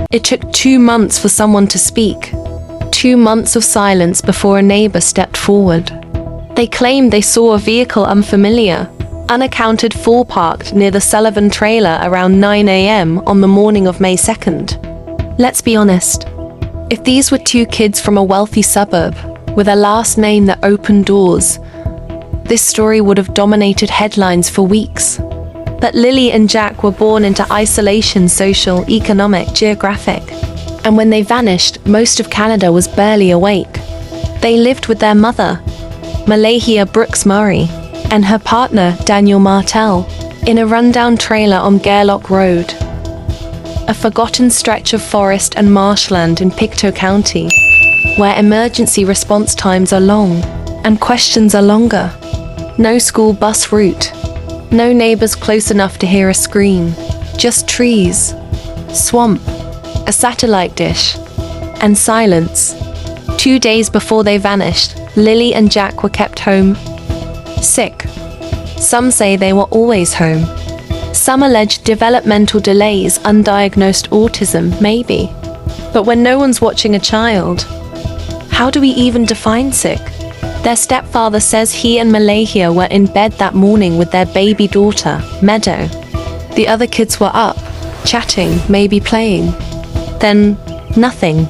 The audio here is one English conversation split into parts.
It took 2 months for someone to speak. 2 months of silence before a neighbor stepped forward. They claimed they saw a vehicle unfamiliar, unaccounted for parked near the Sullivan trailer around 9 a.m. on the morning of May 2nd. Let's be honest. If these were 2 kids from a wealthy suburb, with a last name that opened doors, this story would have dominated headlines for weeks. But Lilly and Jack were born into isolation, social, economic, geographic. And when they vanished, most of Canada was barely awake. They lived with their mother, Malahia Brooks Murray, and her partner, Daniel Martel, in a rundown trailer on Gairloch Road, a forgotten stretch of forest and marshland in Pictou County, where emergency response times are long and questions are longer. No school bus route, no neighbors close enough to hear a scream, just trees, swamp, a satellite dish, and silence. 2 days before they vanished, Lilly and Jack were kept home, sick. Some say they were always home. Some allege developmental delays, undiagnosed autism, maybe. But when no one's watching a child, how do we even define sick? Their stepfather says he and Malahia were in bed that morning with their baby daughter, Meadow. The other kids were up, chatting, maybe playing. Then, nothing.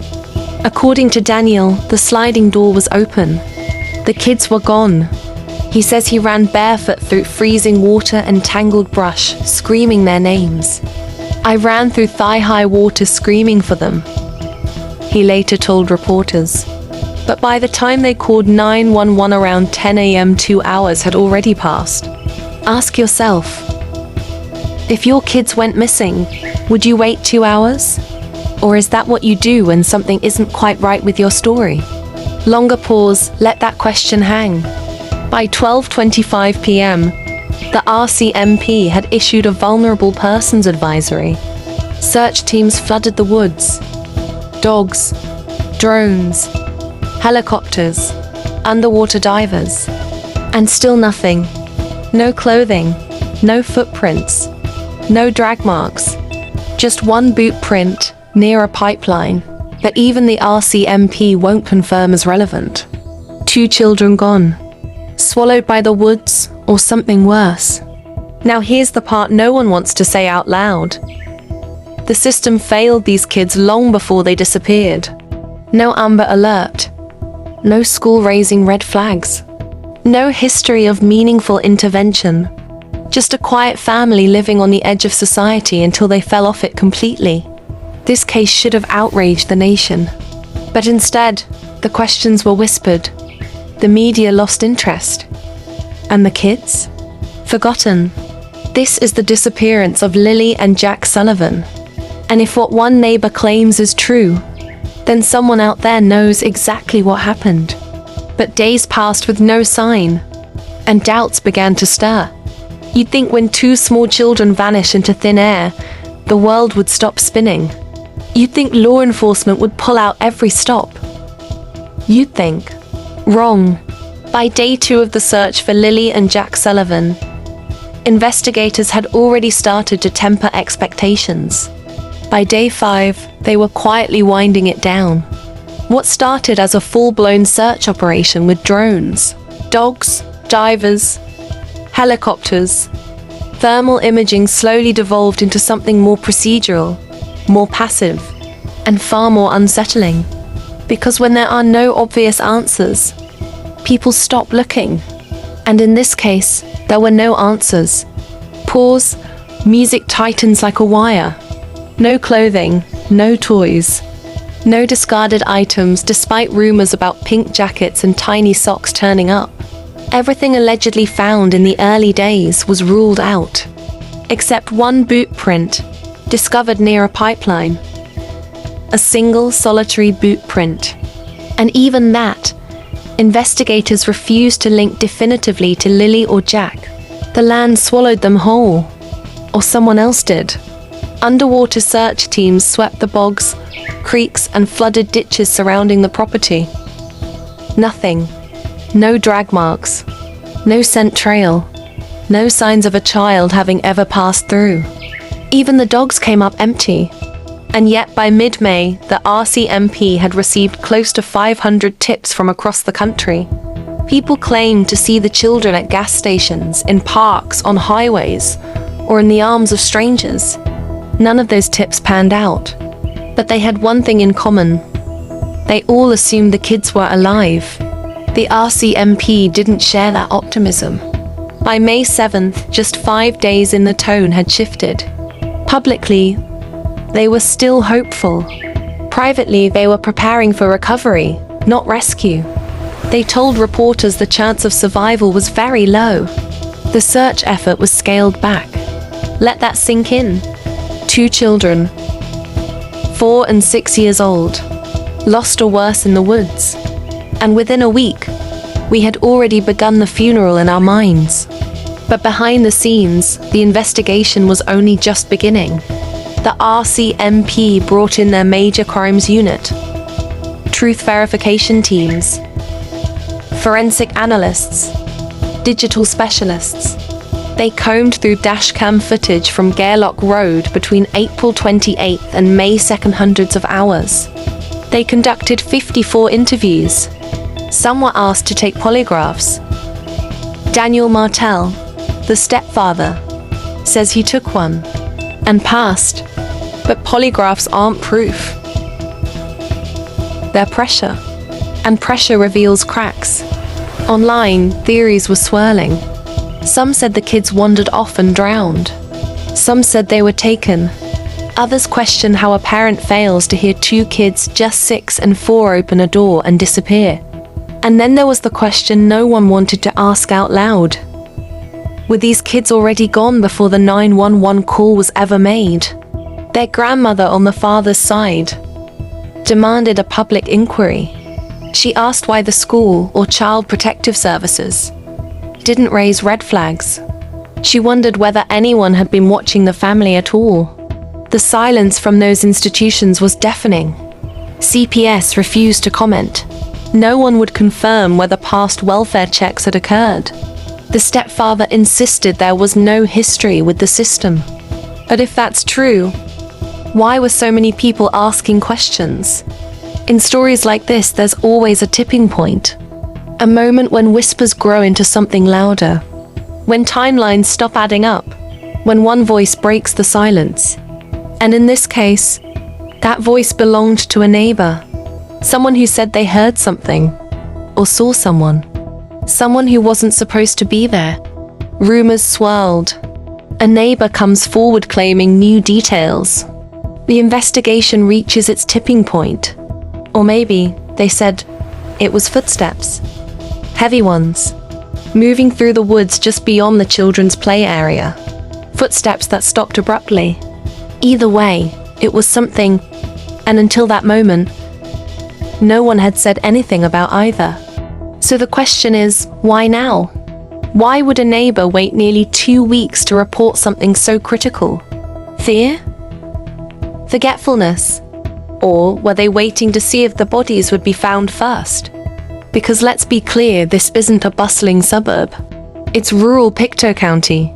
According to Daniel, the sliding door was open. The kids were gone. He says he ran barefoot through freezing water and tangled brush, screaming their names. I ran through thigh-high water screaming for them, he later told reporters. But by the time they called 911 around 10 a.m., 2 hours had already passed. Ask yourself, if your kids went missing, would you wait 2 hours? Or is that what you do when something isn't quite right with your story? Longer pause, let that question hang. By 12:25 p.m., the RCMP had issued a vulnerable persons advisory. Search teams flooded the woods. Dogs, drones, helicopters, underwater divers. And still nothing. No clothing, no footprints, no drag marks. Just one boot print near a pipeline that even the RCMP won't confirm as relevant. 2 children gone. Swallowed by the woods, or something worse. Now here's the part no one wants to say out loud. The system failed these kids long before they disappeared. No Amber Alert. No school raising red flags. No history of meaningful intervention. Just a quiet family living on the edge of society until they fell off it completely. This case should have outraged the nation. But instead, the questions were whispered. The media lost interest. And the kids? Forgotten. This is the disappearance of Lilly and Jack Sullivan. And if what one neighbor claims is true, then someone out there knows exactly what happened. But days passed with no sign, and doubts began to stir. You'd think when 2 small children vanish into thin air, the world would stop spinning. You'd think law enforcement would pull out every stop. You'd think. Wrong. By day 2 of the search for Lilly and Jack Sullivan, investigators had already started to temper expectations. By day 5, they were quietly winding it down. What started as a full-blown search operation with drones, dogs, divers, helicopters, thermal imaging slowly devolved into something more procedural, more passive, and far more unsettling. Because when there are no obvious answers, people stop looking. And in this case, there were no answers. Pause, music tightens like a wire. No clothing, no toys, no discarded items despite rumors about pink jackets and tiny socks turning up. Everything allegedly found in the early days was ruled out, except one boot print discovered near a pipeline. A single solitary boot print. And even that, investigators refused to link definitively to Lilly or Jack. The land swallowed them whole. Or someone else did. Underwater search teams swept the bogs, creeks, and flooded ditches surrounding the property. Nothing. No drag marks. No scent trail. No signs of a child having ever passed through. Even the dogs came up empty. And yet by mid-May, the RCMP had received close to 500 tips from across the country. People claimed to see the children at gas stations, in parks, on highways, or in the arms of strangers. None of those tips panned out. But they had one thing in common. They all assumed the kids were alive. The RCMP didn't share that optimism. By May 7th, just 5 days in, the tone had shifted. Publicly, they were still hopeful. Privately, they were preparing for recovery, not rescue. They told reporters the chance of survival was very low. The search effort was scaled back. Let that sink in. 2 children, 4 and 6 years old, lost or worse in the woods. And within a week, we had already begun the funeral in our minds. But behind the scenes, the investigation was only just beginning. The RCMP brought in their major crimes unit, truth verification teams, forensic analysts, digital specialists. They combed through dashcam footage from Gairloch Road between April 28th and May 2nd, hundreds of hours. They conducted 54 interviews. Some were asked to take polygraphs. Daniel Martel, the stepfather, says he took one and passed, but polygraphs aren't proof. They're pressure, and pressure reveals cracks. Online, theories were swirling. Some said the kids wandered off and drowned. Some said they were taken. Others questioned how a parent fails to hear 2 kids just 6 and 4 open a door and disappear. And then there was the question no one wanted to ask out loud. Were these kids already gone before the 911 call was ever made? Their grandmother on the father's side demanded a public inquiry. She asked why the school or child protective services didn't raise red flags. She wondered whether anyone had been watching the family at all. The silence from those institutions was deafening. CPS refused to comment. No one would confirm whether past welfare checks had occurred. The stepfather insisted there was no history with the system. But if that's true, why were so many people asking questions? In stories like this, there's always a tipping point. A moment when whispers grow into something louder. When timelines stop adding up. When one voice breaks the silence. And in this case, that voice belonged to a neighbor. Someone who said they heard something. Or saw someone. Someone who wasn't supposed to be there. Rumors swirled. A neighbor comes forward claiming new details. The investigation reaches its tipping point. Or maybe, they said, it was footsteps. Heavy ones. Moving through the woods just beyond the children's play area. Footsteps that stopped abruptly. Either way, it was something, and until that moment, no one had said anything about either. So the question is, why now? Why would a neighbor wait nearly 2 weeks to report something so critical? Fear? Forgetfulness? Or were they waiting to see if the bodies would be found first? Because let's be clear, this isn't a bustling suburb. It's rural Pictou County.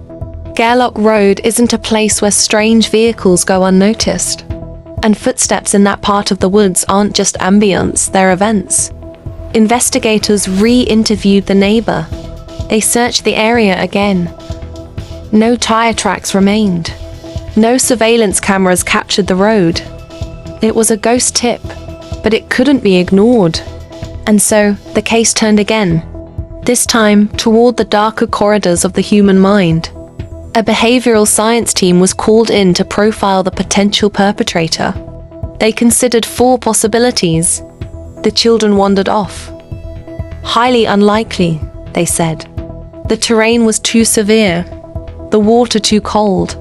Gairloch Road isn't a place where strange vehicles go unnoticed. And footsteps in that part of the woods aren't just ambience, they're events. Investigators re-interviewed the neighbor. They searched the area again. No tire tracks remained. No surveillance cameras captured the road. It was a ghost tip, but it couldn't be ignored. And so, the case turned again. This time, toward the darker corridors of the human mind. A behavioral science team was called in to profile the potential perpetrator. They considered 4 possibilities. The children wandered off. Highly unlikely, they said. The terrain was too severe. The water too cold.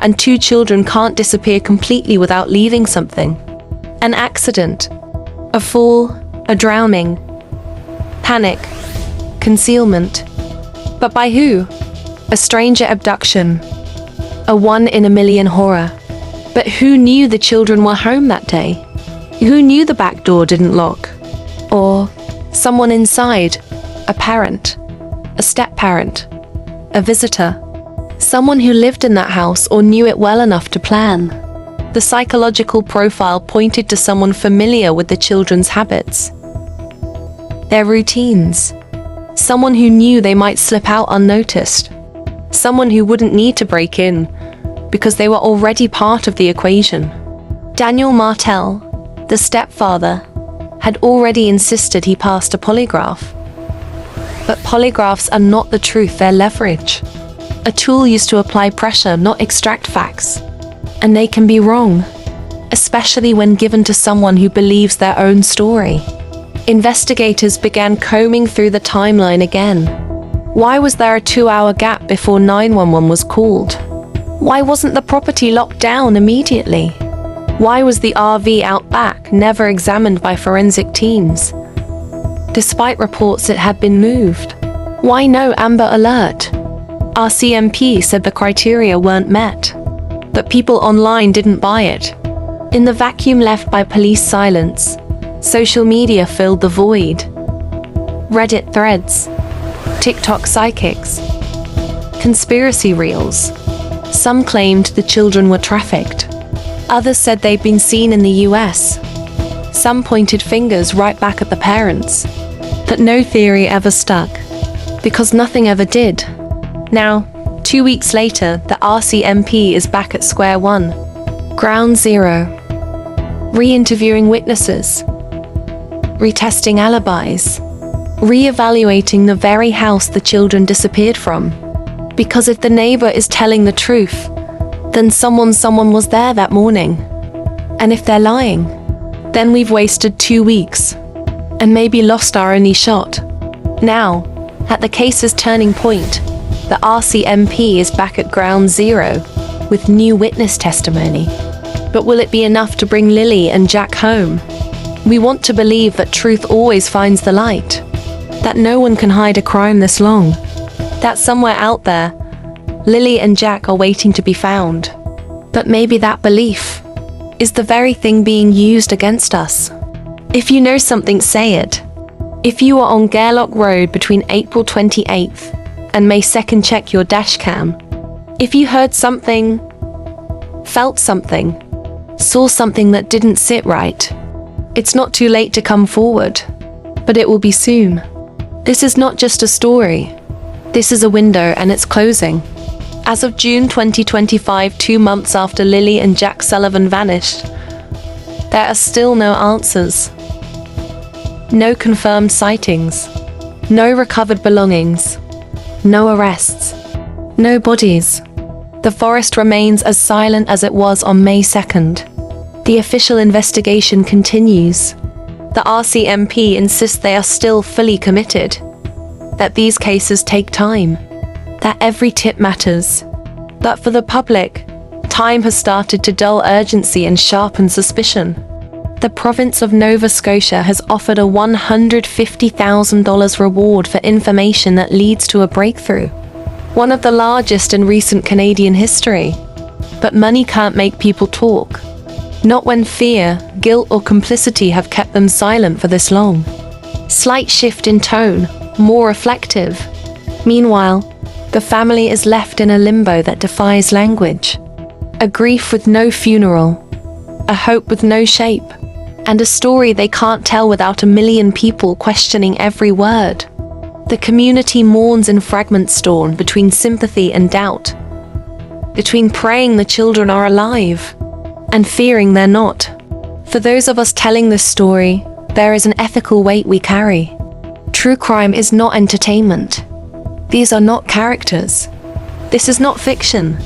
And 2 children can't disappear completely without leaving something. An accident. A fall. A drowning. Panic. Concealment. But by who? A stranger abduction. A 1 in a million horror. But who knew the children were home that day? Who knew the back door didn't lock? Or someone inside? A parent? A step-parent? A visitor? Someone who lived in that house or knew it well enough to plan? The psychological profile pointed to someone familiar with the children's habits, their routines, someone who knew they might slip out unnoticed, someone who wouldn't need to break in because they were already part of the equation. Daniel Martel, the stepfather, had already insisted he passed a polygraph. But polygraphs are not the truth, they're leverage. A tool used to apply pressure, not extract facts. And they can be wrong, especially when given to someone who believes their own story. Investigators began combing through the timeline again. Why was there a 2-hour gap before 911 was called? Why wasn't the property locked down immediately? Why was the RV out back never examined by forensic teams, despite reports it had been moved? Why no Amber Alert? RCMP said the criteria weren't met, but people online didn't buy it. In the vacuum left by police silence, social media filled the void. Reddit threads, TikTok psychics, conspiracy reels. Some claimed the children were trafficked. Others said they'd been seen in the US. Some pointed fingers right back at the parents. But no theory ever stuck, because nothing ever did. Now, 2 weeks later, the RCMP is back at square one. Ground zero. Re-interviewing witnesses. Retesting alibis. Re-evaluating the very house the children disappeared from. Because if the neighbor is telling the truth, then someone was there that morning. And if they're lying, then we've wasted 2 weeks and maybe lost our only shot. Now, at the case's turning point, the RCMP is back at ground zero with new witness testimony. But will it be enough to bring Lilly and Jack home? We want to believe that truth always finds the light, that no one can hide a crime this long, that somewhere out there, Lilly and Jack are waiting to be found. But maybe that belief is the very thing being used against us. If you know something, say it. If you are on Gairloch Road between April 28th and May 2nd, check your dashcam. If you heard something, felt something, saw something that didn't sit right, it's not too late to come forward, but it will be soon. This is not just a story. This is a window, and it's closing. As of June 2025, 2 months after Lilly and Jack Sullivan vanished, there are still no answers. No confirmed sightings. No recovered belongings. No arrests. No bodies. The forest remains as silent as it was on May 2nd. The official investigation continues. The RCMP insists they are still fully committed, that these cases take time, that every tip matters. But for the public, time has started to dull urgency and sharpen suspicion. The province of Nova Scotia has offered a $150,000 reward for information that leads to a breakthrough, one of the largest in recent Canadian history. But money can't make people talk, not when fear, guilt, or complicity have kept them silent for this long. Slight shift in tone, more reflective. Meanwhile, the family is left in a limbo that defies language. A grief with no funeral, a hope with no shape, and a story they can't tell without a million people questioning every word. The community mourns in fragments, torn between sympathy and doubt, between praying the children are alive and fearing they're not. For those of us telling this story, there is an ethical weight we carry. True crime is not entertainment. These are not characters. This is not fiction.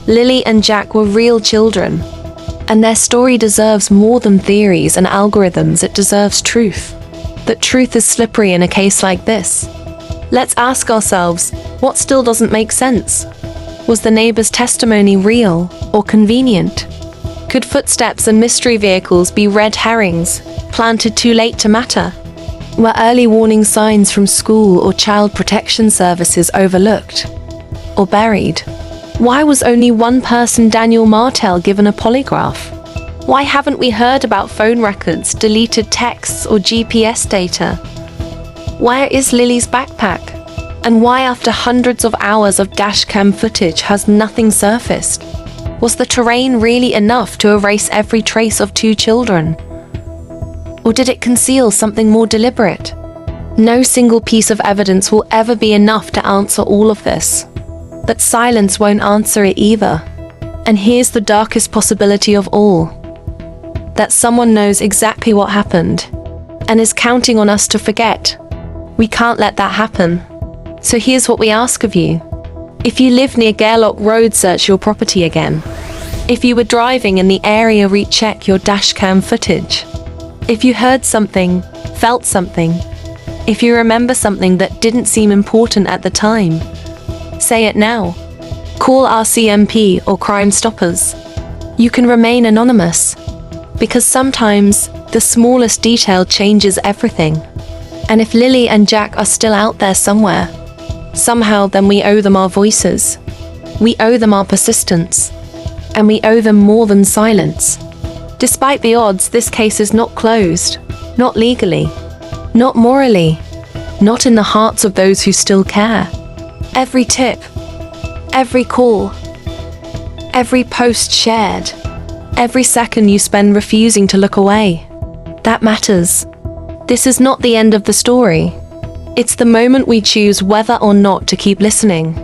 Lilly and Jack were real children, and their story deserves more than theories and algorithms. It deserves truth. But truth is slippery in a case like this. Let's ask ourselves, what still doesn't make sense? Was the neighbor's testimony real or convenient? Could footsteps and mystery vehicles be red herrings, planted too late to matter? Were early warning signs from school or child protection services overlooked or buried? Why was only one person, Daniel Martel, given a polygraph? Why haven't we heard about phone records, deleted texts, or GPS data? Where is Lily's backpack? And why, after hundreds of hours of dashcam footage, has nothing surfaced? Was the terrain really enough to erase every trace of 2 children? Or did it conceal something more deliberate? No single piece of evidence will ever be enough to answer all of this. But silence won't answer it either. And here's the darkest possibility of all. That someone knows exactly what happened and is counting on us to forget. We can't let that happen. So here's what we ask of you. If you live near Gairloch Road, search your property again. If you were driving in the area, recheck your dashcam footage. If you heard something, felt something, if you remember something that didn't seem important at the time, say it now. Call RCMP or Crime Stoppers. You can remain anonymous, because sometimes the smallest detail changes everything. And if Lilly and Jack are still out there somewhere, somehow, then we owe them our voices. We owe them our persistence. And we owe them more than silence. Despite the odds, this case is not closed. Not legally. Not morally. Not in the hearts of those who still care. Every tip. Every call. Every post shared. Every second you spend refusing to look away. That matters. This is not the end of the story. It's the moment we choose whether or not to keep listening.